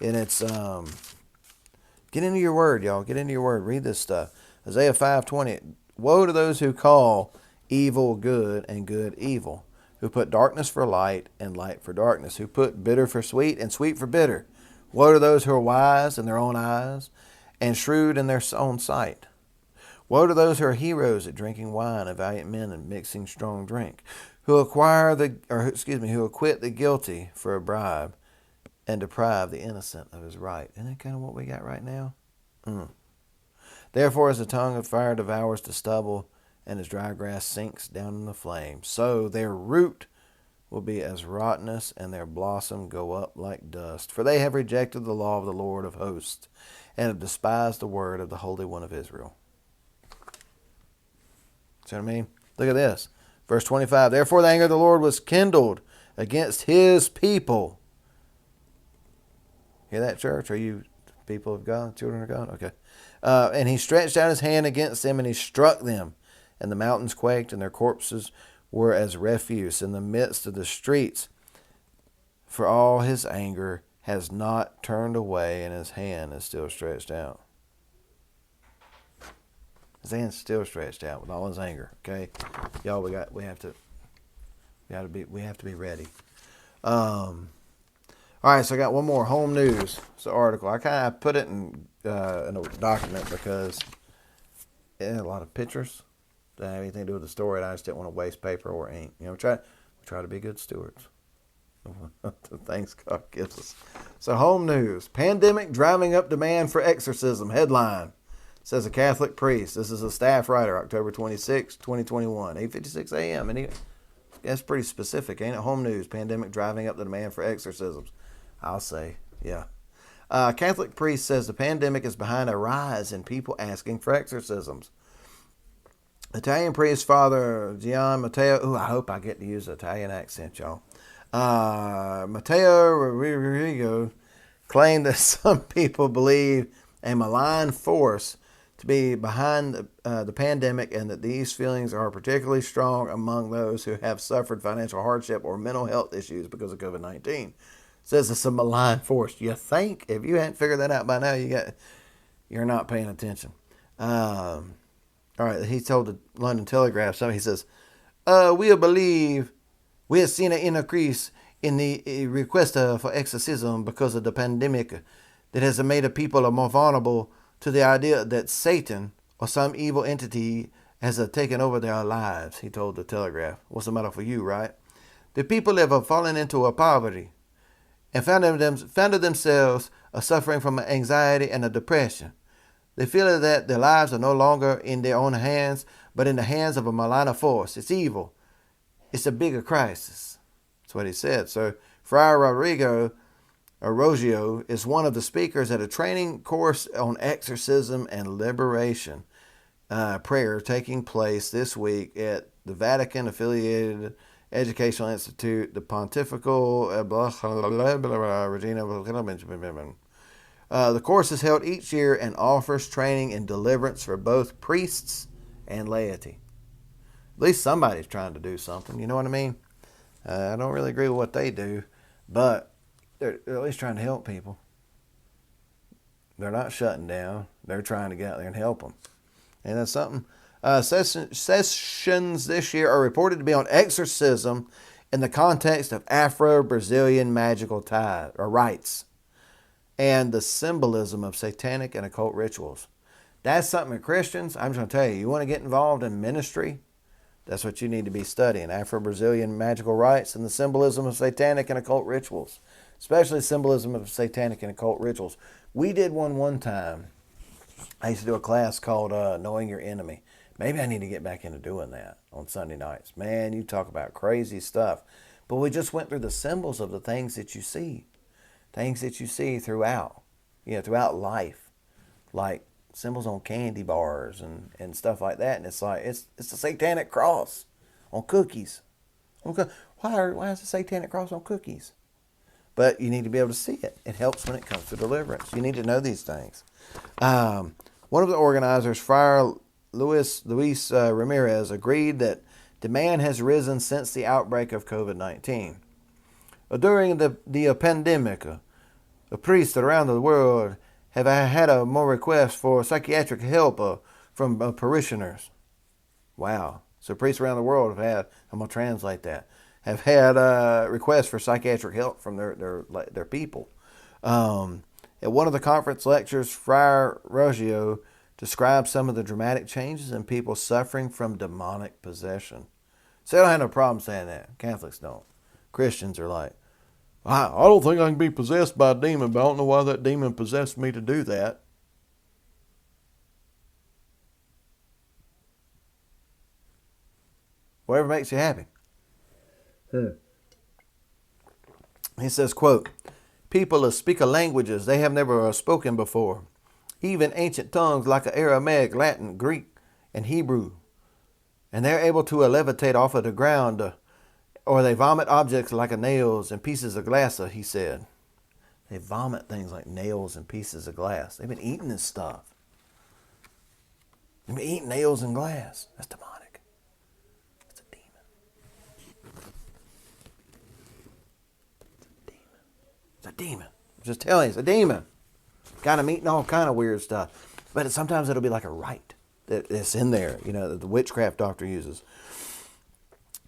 And it's, get into your word, y'all. Get into your word. Read this stuff. Isaiah 5:20. Woe to those who call evil good and good evil, who put darkness for light and light for darkness, who put bitter for sweet and sweet for bitter. Woe to those who are wise in their own eyes and shrewd in their own sight. Woe to those who are heroes at drinking wine and valiant men and mixing strong drink, who acquit the guilty for a bribe and deprive the innocent of his right. Isn't that kind of what we got right now? Therefore, as the tongue of fire devours the stubble, and as dry grass sinks down in the flame, so their root will be as rottenness, and their blossom go up like dust. For they have rejected the law of the Lord of hosts, and have despised the word of the Holy One of Israel. See what I mean? Look at this. Verse 25. Therefore the anger of the Lord was kindled against His people. Hear that, church? Are you people of God, children of God? Okay. And He stretched out His hand against them, and He struck them. And the mountains quaked, and their corpses were as refuse in the midst of the streets. For all His anger has not turned away, and His hand is still stretched out. His hand's still stretched out with all His anger. Okay, y'all, we have to be ready. All right, so I got one more home news. It's an article. I kind of put it in a document because it had a lot of pictures. Didn't have anything to do with the story. And I just didn't want to waste paper or ink. We try to be good stewards of the things God gives us. So home news. Pandemic driving up demand for exorcism. Headline. Says a Catholic priest. This is a staff writer, October 26, 2021, 8:56 a.m. And that's pretty specific, ain't it? Home news. Pandemic driving up the demand for exorcisms. I'll say, yeah. Catholic priest says the pandemic is behind a rise in people asking for exorcisms. Italian priest Father Gian Matteo. Ooh, I hope I get to use an Italian accent, y'all. Matteo Rodrigo claimed that some people believe a malign force to be behind the pandemic, and that these feelings are particularly strong among those who have suffered financial hardship or mental health issues because of COVID-19. Says it's a malign force. You think? If you hadn't figured that out by now, you're not paying attention. All right, he told the London Telegraph something. He says, we believe we have seen an increase in the request for exorcism because of the pandemic that has made the people more vulnerable to the idea that Satan or some evil entity has taken over their lives, he told the Telegraph. What's the matter for you, right? The people have fallen into a poverty and found themselves suffering from anxiety and a depression. They feel that their lives are no longer in their own hands, but in the hands of a malign force. It's evil. It's a bigger crisis. That's what he said. So Friar Rodrigo Arroyo is one of the speakers at a training course on exorcism and liberation prayer taking place this week at the Vatican-affiliated Educational Institute, the Pontifical Regina. The course is held each year and offers training in deliverance for both priests and laity. At least somebody's trying to do something, you know what I mean? I don't really agree with what they do, but they're at least trying to help people. They're not shutting down. They're trying to get out there and help them. And that's something. Sessions this year are reported to be on exorcism in the context of Afro-Brazilian magical rites and the symbolism of satanic and occult rituals. That's something that Christians, I'm just going to tell you want to get involved in ministry, that's what you need to be studying. Afro-Brazilian magical rites and the symbolism of satanic and occult rituals. Especially symbolism of satanic and occult rituals. We did one time. I used to do a class called Knowing Your Enemy. Maybe I need to get back into doing that on Sunday nights. Man, you talk about crazy stuff. But we just went through the symbols of the things that you see. Things that you see throughout life. Like symbols on candy bars and stuff like that. And it's like, it's a satanic cross on cookies. Why is a satanic cross on cookies? But you need to be able to see it. It helps when it comes to deliverance. You need to know these things. One of the organizers, Friar Luis Ramirez, agreed that demand has risen since the outbreak of COVID-19. During the pandemic, the priests around the world have had more requests for psychiatric help from parishioners. Wow. So priests around the world have had, I'm going to translate that, have had requests for psychiatric help from their people. At one of the conference lectures, Friar Ruggiero described some of the dramatic changes in people suffering from demonic possession. So I don't have no problem saying that. Catholics don't. Christians are like, I don't think I can be possessed by a demon, but I don't know why that demon possessed me to do that. Whatever makes you happy. He says, quote, people speak languages they have never spoken before, even ancient tongues like Aramaic, Latin, Greek, and Hebrew. And they're able to levitate off of the ground, or they vomit objects like nails and pieces of glass, he said. They vomit things like nails and pieces of glass. They've been eating this stuff. They've been eating nails and glass. That's demonic. It's a demon. It's a demon. I'm just telling you, it's a demon. Got them eating all kind of weird stuff. But sometimes it'll be like a rite that's in there, that the witchcraft doctor uses.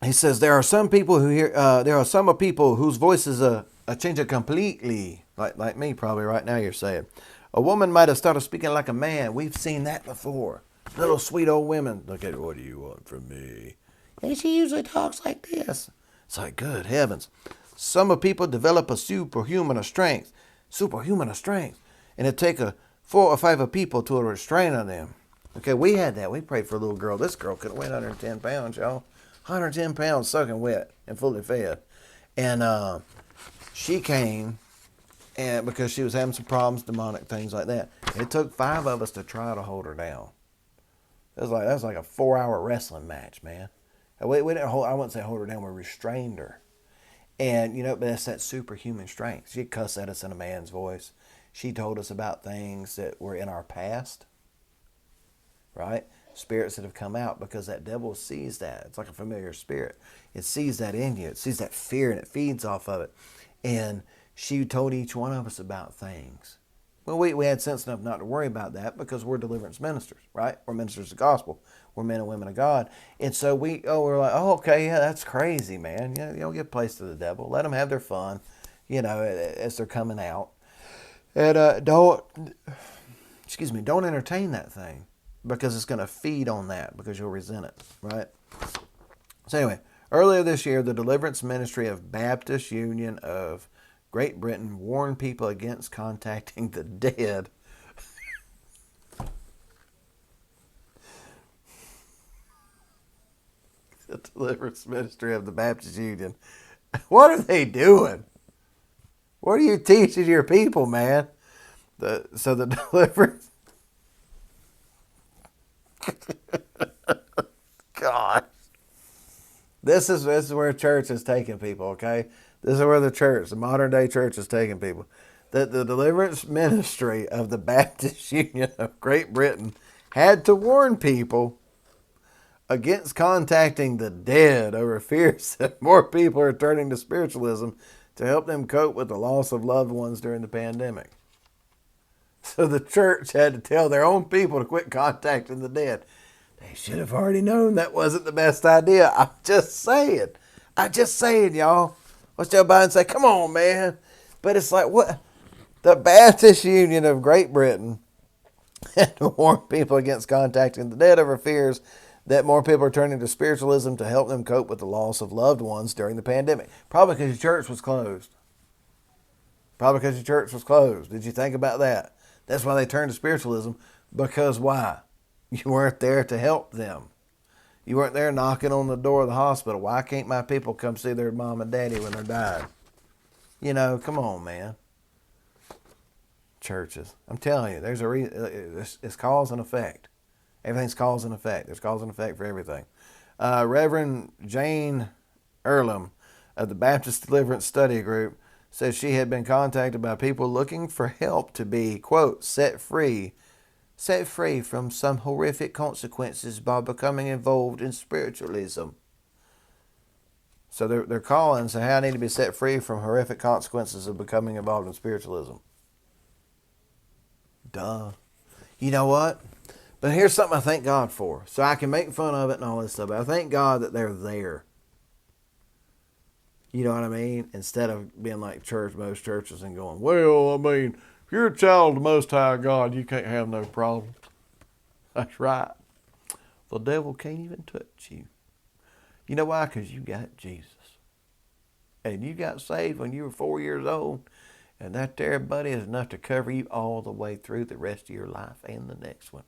He says there are some people whose voices change completely, like me probably right now. You're saying a woman might have started speaking like a man. We've seen that before. Little sweet old women. Look at what do you want from me? And she usually talks like this. It's like, good heavens. Some of people develop a superhuman strength. Superhuman strength. And it take 4 or 5 people to restrain on them. Okay, we had that. We prayed for a little girl. This girl could have weighed 110 pounds, y'all. 110 pounds soaking wet and fully fed. And she came and because she was having some problems, demonic things like that. It took 5 of us to try to hold her down. That was like a 4-hour wrestling match, man. We didn't hold. I wouldn't say hold her down. We restrained her, and but that's that superhuman strength. She cussed at us in a man's voice. She told us about things that were in our past, right? Spirits that have come out because that devil sees that. It's like a familiar spirit. It sees that in you. It sees that fear and it feeds off of it. And she told each one of us about things. Well, we had sense enough not to worry about that because we're deliverance ministers, right? We're ministers of the gospel. We're men and women of God. And so we're like, oh, okay, yeah, that's crazy, man. Give place to the devil. Let them have their fun, as they're coming out. And don't entertain that thing because it's going to feed on that because you'll resent it, right? So anyway, earlier this year, the Deliverance Ministry of Baptist Union of Great Britain warned people against contacting the dead. The Deliverance Ministry of the Baptist Union. What are they doing? What are you teaching your people, man? The Deliverance... God. This is where church is taking people, okay? This is where the modern day church is taking people. The Deliverance Ministry of the Baptist Union of Great Britain had to warn people against contacting the dead over fears that more people are turning to spiritualism to help them cope with the loss of loved ones during the pandemic. So the church had to tell their own people to quit contacting the dead. They should have already known that wasn't the best idea. I'm just saying, y'all. What's Joe Biden say? Come on, man. But it's like, what? The Baptist Union of Great Britain had to warn people against contacting the dead over fears that more people are turning to spiritualism to help them cope with the loss of loved ones during the pandemic. Probably because your church was closed. Did you think about that? That's why they turned to spiritualism. Because why? You weren't there to help them. You weren't there knocking on the door of the hospital. Why can't my people come see their mom and daddy when they're dying? Come on, man. Churches. I'm telling you, there's a reason. It's cause and effect. Everything's cause and effect. There's cause and effect for everything. Reverend Jane Earlham of the Baptist Deliverance Study Group says she had been contacted by people looking for help to be, quote, set free from some horrific consequences by becoming involved in spiritualism. So they're calling and saying, hey, I need to be set free from horrific consequences of becoming involved in spiritualism. Duh. You know what? But here's something I thank God for. So I can make fun of it and all this stuff, but I thank God that they're there. You know what I mean? Instead of being like most churches and going, well, I mean, if you're a child of the Most High God, you can't have no problem. That's right. The devil can't even touch you. You know why? Because you got Jesus. And you got saved when you were 4 years old. And that there, buddy, is enough to cover you all the way through the rest of your life and the next one.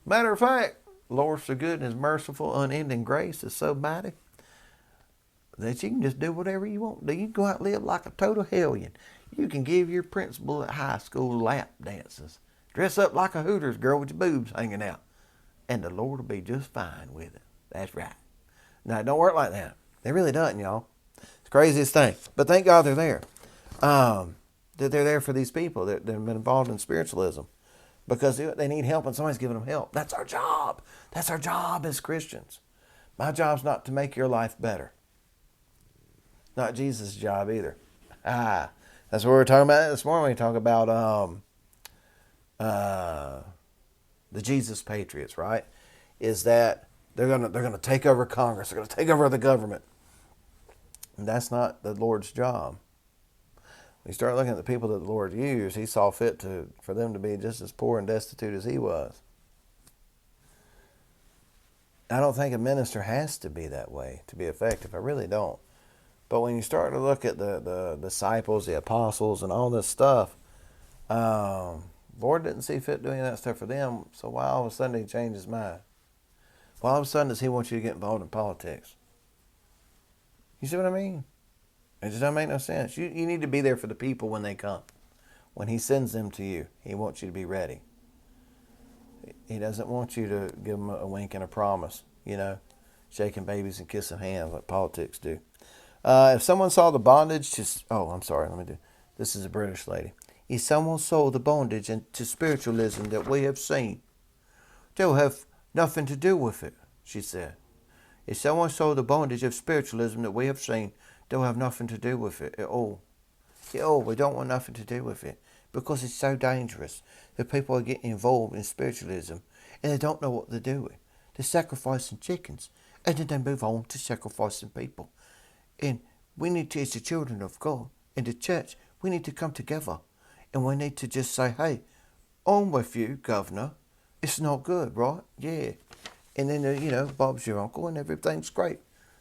Matter of fact, Lord's so good and His merciful, unending grace is so mighty that you can just do whatever you want. You can go out and live like a total hellion. You can give your principal at high school lap dances. Dress up like a Hooters girl with your boobs hanging out. And the Lord will be just fine with it. That's right. Now, it don't work like that. It really doesn't, y'all. It's the craziest thing. But thank God they're there. That they're there for these people that have been involved in spiritualism. Because they need help and somebody's giving them help. That's our job. That's our job as Christians. My job's not to make your life better. Not Jesus' job either. That's what we were talking about this morning. We talk about the Jesus Patriots, right? Is that they're gonna take over Congress. They're gonna take over the government. And that's not the Lord's job. When you start looking at the people that the Lord used, He saw fit for them to be just as poor and destitute as He was. I don't think a minister has to be that way to be effective. I really don't. But when you start to look at the disciples, the apostles, and all this stuff, Lord didn't see fit doing that stuff for them. So why all of a sudden he changed his mind? Why all of a sudden does he want you to get involved in politics? You see what I mean? It just doesn't make no sense. You need to be there for the people when they come. When he sends them to you, he wants you to be ready. He doesn't want you to give them a wink and a promise, shaking babies and kissing hands like politics do. If someone saw the bondage this is a British lady. If someone saw the bondage to spiritualism that we have seen, they'll have nothing to do with it, she said. If someone saw the bondage of spiritualism that we have seen, they'll have nothing to do with it at all. We don't want nothing to do with it because it's so dangerous that people are getting involved in spiritualism and they don't know what they're doing. They're sacrificing chickens and then they move on to sacrificing people. And we need to, as the children of God, in the church, we need to come together and we need to just say, hey, I'm with you, Governor. It's not good, right? Yeah. And then, Bob's your uncle and everything's great.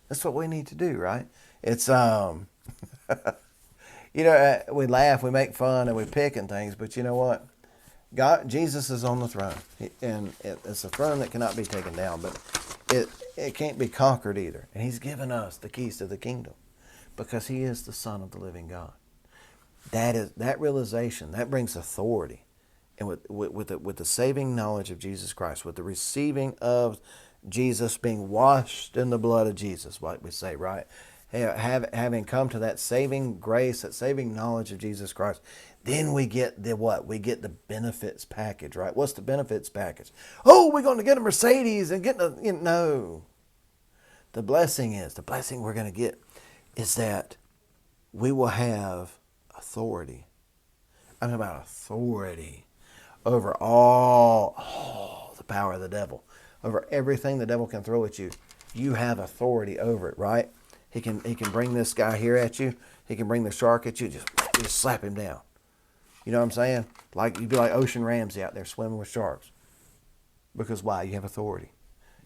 That's what we need to do, right? It's, we laugh, we make fun, and we pick and things, but you know what? Jesus is on the throne, and it's a throne that cannot be taken down, but it can't be conquered either. And he's given us the keys to the kingdom because he is the Son of the living God. That realization, that brings authority. And with the saving knowledge of Jesus Christ, with the receiving of Jesus, being washed in the blood of Jesus, like we say, right? Having come to that saving grace, that saving knowledge of Jesus Christ, then we get the what? We get the benefits package, right? What's the benefits package? Oh, we're going to get a Mercedes and get no. The blessing we're going to get is that we will have authority. I'm talking about authority over all the power of the devil. Over everything the devil can throw at you, you have authority over it, right? He can bring this guy here at you. He can bring the shark at you. Just slap him down. You know what I'm saying? Like you'd be like Ocean Ramsey out there swimming with sharks. Because why? You have authority.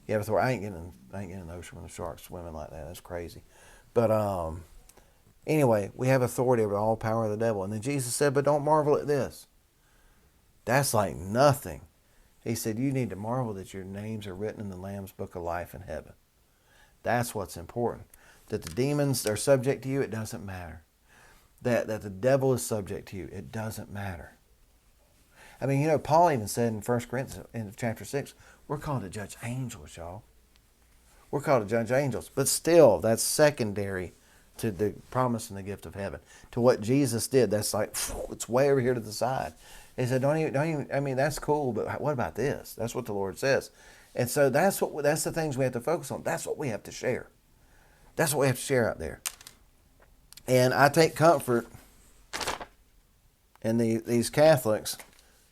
You have authority. I ain't getting in the ocean with the sharks swimming like that. That's crazy. But anyway, we have authority over all power of the devil. And then Jesus said, but don't marvel at this. That's like nothing. He said, you need to marvel that your names are written in the Lamb's Book of Life in heaven. That's what's important. That the demons are subject to you, it doesn't matter. That the devil is subject to you, it doesn't matter. I mean, Paul even said in 1 Corinthians, in chapter 6, we're called to judge angels, y'all. We're called to judge angels. But still, that's secondary to the promise and the gift of heaven. To what Jesus did, that's like, it's way over here to the side. He said, don't even, I mean, that's cool, but what about this? That's what the Lord says. And so that's the things we have to focus on. That's what we have to share. That's what we have to share out there. And I take comfort in these Catholics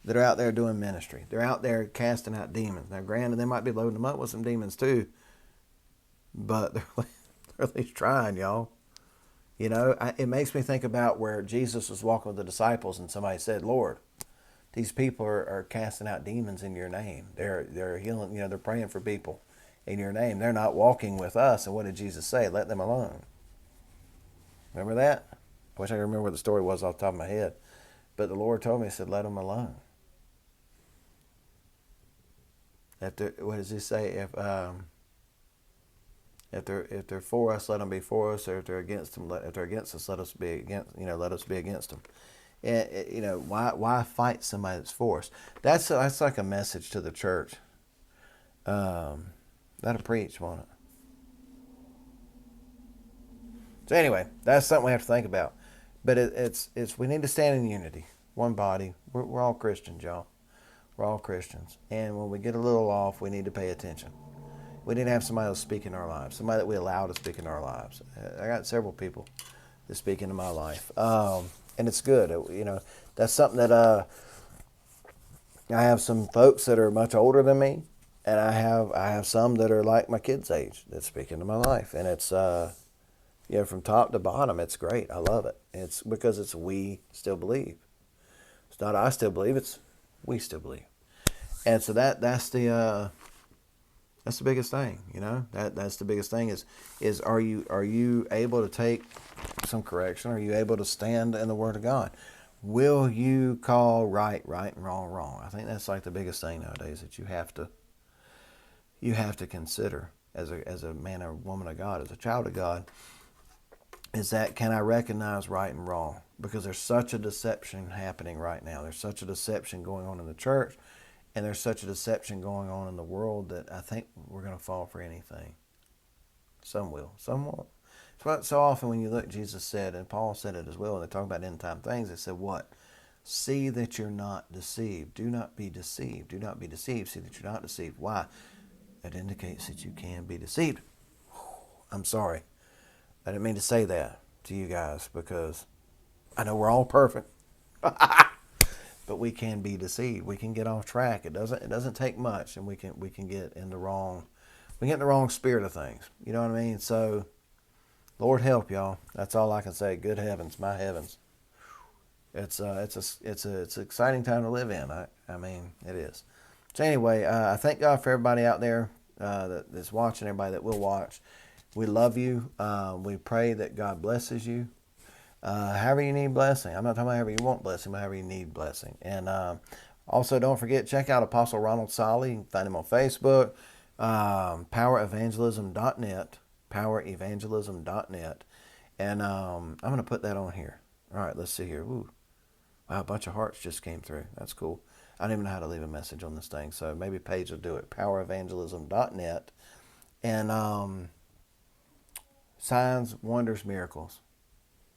that are out there doing ministry. They're out there casting out demons. Now, granted, they might be loading them up with some demons too, but they're at least trying, y'all. It makes me think about where Jesus was walking with the disciples and somebody said, Lord, these people are casting out demons in your name. They're healing, they're praying for people in your name. They're not walking with us. And what did Jesus say? Let them alone. Remember that? I wish I could remember what the story was off the top of my head. But the Lord told me, He said, let them alone. What does He say? If they're for us, let them be for us. Or if they're against us, let us be against them. And why fight somebody that's for us? That's like a message to the church. That'll preach, won't it? So anyway, that's something we have to think about. But it's we need to stand in unity, one body. We're all Christians, y'all. We're all Christians. And when we get a little off, we need to pay attention. We need to have somebody else speak in our lives, somebody that we allow to speak in our lives. I got several people that speak into my life. And it's good. That's something that I have some folks that are much older than me, and I have some that are like my kids' age that speak into my life. And it's from top to bottom, it's great. I love it. It's because it's we still believe. It's not I still believe, it's we still believe. And so that's the That's the biggest thing, you know. That's the biggest thing is are you able to take some correction? Are you able to stand in the Word of God? Will you call right and wrong? I think that's like the biggest thing nowadays that you have to consider as a man or woman of God, as a child of God, is that can I recognize right and wrong? Because there's such a deception happening right now. There's such a deception going on in the church, and there's such a deception going on in the world that I think we're going to fall for anything. Some will, some won't. So often when you look, Jesus said, and Paul said it as well, when they talk about end time things, they said what? See that you're not deceived. Do not be deceived. Do not be deceived. See that you're not deceived. Why? It indicates that you can be deceived. I'm sorry. I didn't mean to say that to you guys because I know we're all perfect. But we can be deceived. We can get off track. It doesn't take much, and we can get in the wrong spirit of things. You know what I mean? So, Lord help y'all. That's all I can say. Good heavens, my heavens. It's an exciting time to live in. I mean, it is. So anyway, I thank God for everybody out there that's watching, everybody that will watch. We love you. We pray that God blesses you. However you need blessing. I'm not talking about however you want blessing, but however you need blessing. And also, don't forget, check out Apostle Ronald Solly. You can find him on Facebook. Powerevangelism.net. Powerevangelism.net. And I'm going to put that on here. All right, let's see here. Ooh. Wow, a bunch of hearts just came through. That's cool. I don't even know how to leave a message on this thing, so maybe Paige will do it. Powerevangelism.net. And signs, wonders, miracles.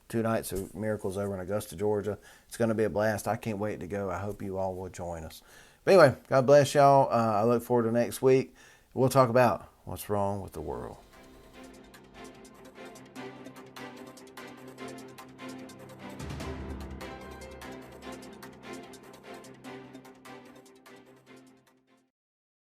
2 nights of miracles over in Augusta, Georgia. It's going to be a blast. I can't wait to go. I hope you all will join us. But anyway, God bless y'all. I look forward to next week. We'll talk about what's wrong with the world.